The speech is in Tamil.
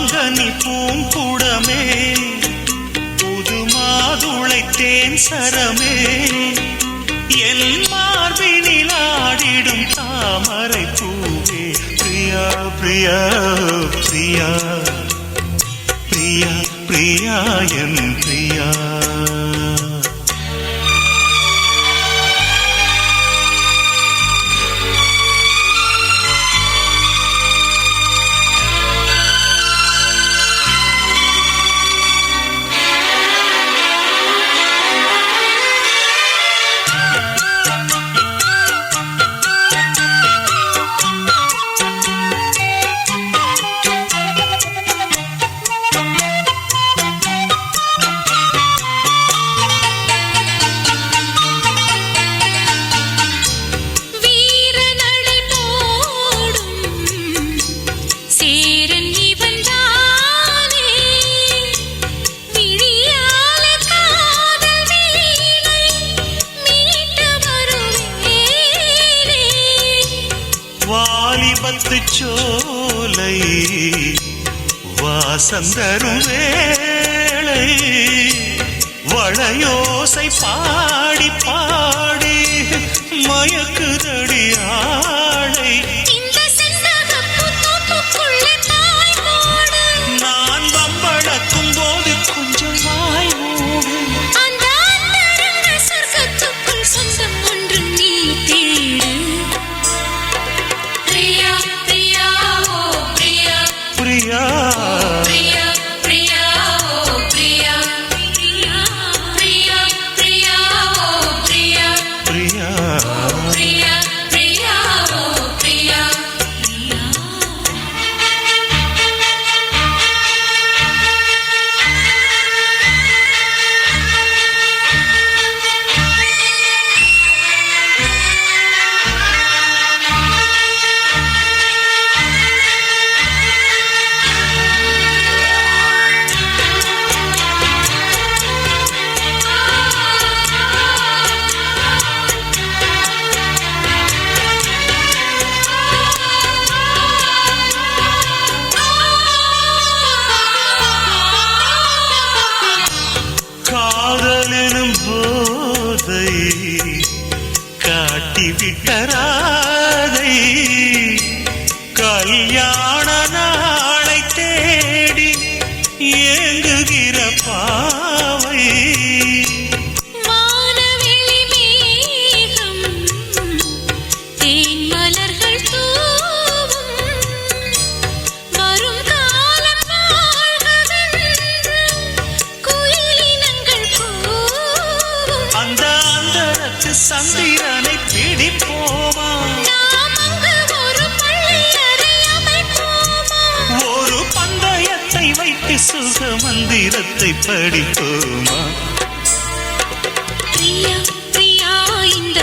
மாங்கனி பூங்குடமே புது மாதுளைத்தேன் சரமே என் மார்பினில் ஆடிடும் தாமரை பூவே பிரியா பிரியா பிரியா பிரியா பிரியா என் பிரியா வாலிபத்து சோலை வாசந்தரும் வேளை வளையோசை பாடி பாடி மயக்குதடி ஆளை நான் வம்பளக்கும் போது கொஞ்சம் வாய் மூடு சொந்தம் ஒன்று நீ தேடு பிரியா பிரியா பிரியா பிரியா பிரியா பிரியா பிரியா பிரியா பிரியா பிரியா பிரியா பிரியா பிரியா பிரியா காதலெனும் போதை காட்டிவிட்டராதை கல்யாண நாளை தேடி ஏங்குகிற பாவை வானவெளி மேகம் தேன் மலர்கள் தூவும் வரும் காலம் வாழ்கவென்று குயிலினங்கள் கூவும் அந்த அந்தரத்து சந்திரனை பிடிப்போமா நாம் அங்கு ஒரு பள்ளி அறை அமைப்போமா ஒரு பந்தயத்தை வைத்து சுக மந்திரத்தை படிப்போமா பிரியா பிரியா இந்த